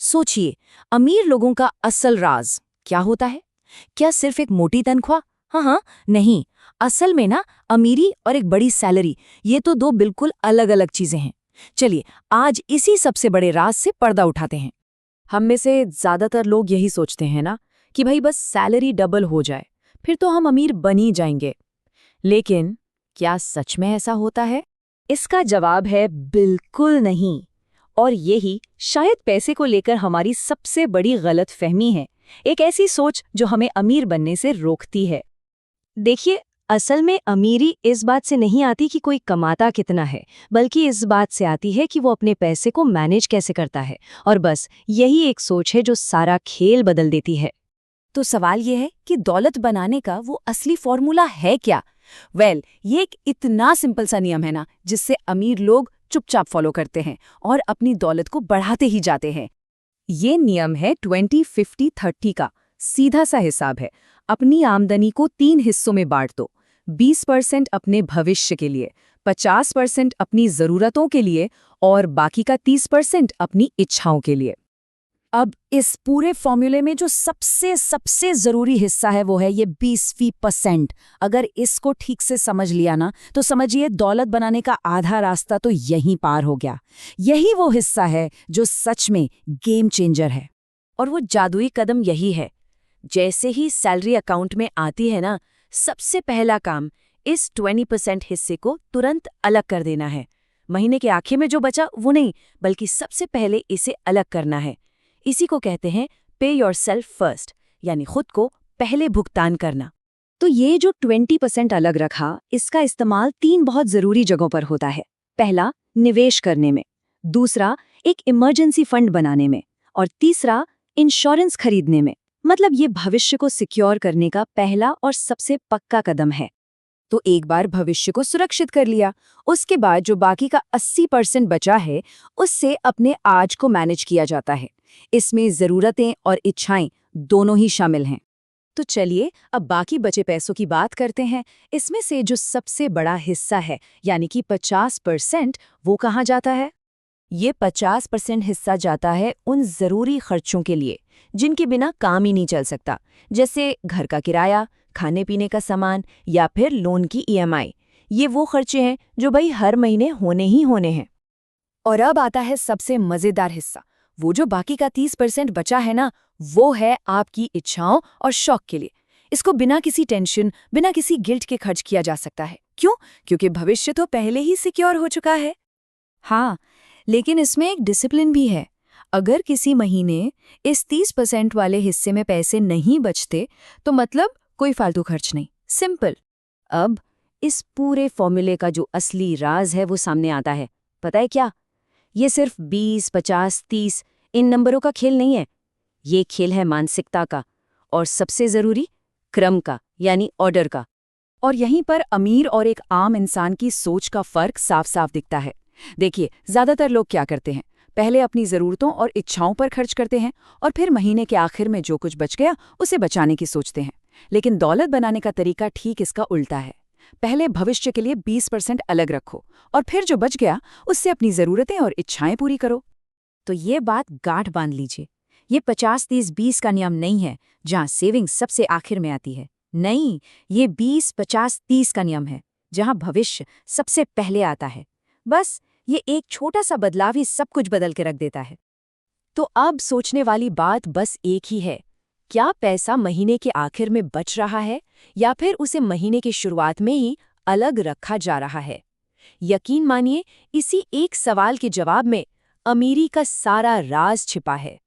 सोचिए, अमीर लोगों का असल राज क्या होता है? क्या सिर्फ एक मोटी तनख्वाह? हाँ, नहीं। असल में ना, अमीरी और एक बड़ी सैलरी, ये तो दो बिल्कुल अलग अलग चीजें हैं। चलिए, आज इसी सबसे बड़े राज से पर्दा उठाते हैं। हम में से ज्यादातर लोग यही सोचते हैं ना कि भाई बस सैलरी डबल हो जाए, फिर तो हम अमीर बन ही जाएंगे। लेकिन क्या सच में ऐसा होता है? इसका जवाब है बिल्कुल नहीं। और यही शायद पैसे को लेकर हमारी सबसे बड़ी गलतफहमी है, एक ऐसी सोच जो हमें अमीर बनने से रोकती है। देखिए, असल में अमीरी इस बात से नहीं आती कि कोई कमाता कितना है, बल्कि इस बात से आती है कि वो अपने पैसे को मैनेज कैसे करता है। और बस यही एक सोच है जो सारा खेल बदल देती है। तो सवाल ये है कि दौलत बनाने का वो असली फॉर्मूला है क्या? ये एक इतना सिंपल सा नियम है ना, जिससे अमीर लोग चुपचाप फॉलो करते हैं और अपनी दौलत को बढ़ाते ही जाते हैं। ये नियम है 20-50-30 का। सीधा सा हिसाब है। अपनी आमदनी को 3 हिस्सों में बांट दो। 20% अपने भविष्य के लिए, 50% अपनी जरूरतों के लिए और बाकी का 30% अपनी इच्छाओं के लिए। अब इस पूरे फॉर्मूले में जो सबसे सबसे जरूरी हिस्सा है वो है ये 20%। अगर इसको ठीक से समझ लिया ना, तो समझिए दौलत बनाने का आधा रास्ता तो यहीं पार हो गया। यही वो हिस्सा है जो सच में गेम चेंजर है। और वो जादुई कदम यही है। जैसे ही सैलरी अकाउंट में आती है ना, सबसे पहला काम इस 20% हिस्से को तुरंत अलग कर देना है। महीने के आखिर में जो बचा वो नहीं, बल्कि सबसे पहले इसे अलग करना है। इसी को कहते हैं पे योरसेल्फ फर्स्ट, यानी खुद को पहले भुगतान करना। तो ये जो 20% अलग रखा, इसका इस्तेमाल 3 बहुत जरूरी जगहों पर होता है। पहला, निवेश करने में। दूसरा, एक इमरजेंसी फंड बनाने में। और तीसरा, इंश्योरेंस खरीदने में। मतलब ये भविष्य को सिक्योर करने का पहला और सबसे पक्का कदम है। तो एक बार भविष्य को सुरक्षित कर लिया, उसके बाद जो बाकी का 80% बचा है, उससे अपने आज को मैनेज किया जाता है। इसमें जरूरतें और इच्छाएं दोनों ही शामिल हैं। तो चलिए अब बाकी बचे पैसों की बात करते हैं। इसमें से जो सबसे बड़ा हिस्सा है, यानी कि 50%, वो कहाँ जाता है? ये 50% हिस्सा जाता है उन जरूरी खर्चों के लिए जिनके बिना काम ही नहीं चल सकता, जैसे घर का किराया, खाने पीने का सामान या फिर लोन की ईएमआई। ये वो खर्चे हैं जो भाई हर महीने होने ही होने हैं। और अब आता है सबसे मजेदार हिस्सा। वो जो बाकी का 30% बचा है ना, वो है आपकी इच्छाओं और शौक के लिए। इसको बिना किसी टेंशन, बिना किसी गिल्ट के खर्च किया जा सकता है। क्यों? क्योंकि भविष्य तो पहले ही सिक्योर हो चुका है। हाँ, लेकिन इसमें एक डिसिप्लिन भी है। अगर किसी महीने इस 30% वाले हिस्से में पैसे नहीं बचते, तो मतलब कोई फालतू खर्च नहीं, सिंपल। अब इस पूरे फॉर्मूले का जो असली राज है वो सामने आता है। पता है क्या? ये सिर्फ 20, 50, 30 इन नंबरों का खेल नहीं है। ये खेल है मानसिकता का, और सबसे जरूरी, क्रम का, यानी ऑर्डर का। और यहीं पर अमीर और एक आम इंसान की सोच का फर्क साफ साफ दिखता है। देखिए, ज्यादातर लोग क्या करते हैं, पहले अपनी जरूरतों और इच्छाओं पर खर्च करते हैं और फिर महीने के आखिर में जो कुछ बच गया उसे बचाने की सोचते हैं। लेकिन दौलत बनाने का तरीका ठीक इसका उल्टा है। पहले भविष्य के लिए 20% अलग रखो और फिर जो बच गया उससे अपनी जरूरतें और इच्छाएं पूरी करो। तो ये बात गांठ बांध लीजिए। ये 50-30-20 का नियम नहीं है जहां सेविंग सबसे आखिर में आती है। नहीं, ये 20-50-30 का नियम है जहां भविष्य सबसे पहले आता है। बस ये एक छोटा सा बदलाव ही सब कुछ बदल के रख देता है। तो अब सोचने वाली बात बस एक ही है, क्या पैसा महीने के आखिर में बच रहा है या फिर उसे महीने की शुरुआत में ही अलग रखा जा रहा है? यकीन मानिए, इसी एक सवाल के जवाब में अमीरी का सारा राज छिपा है।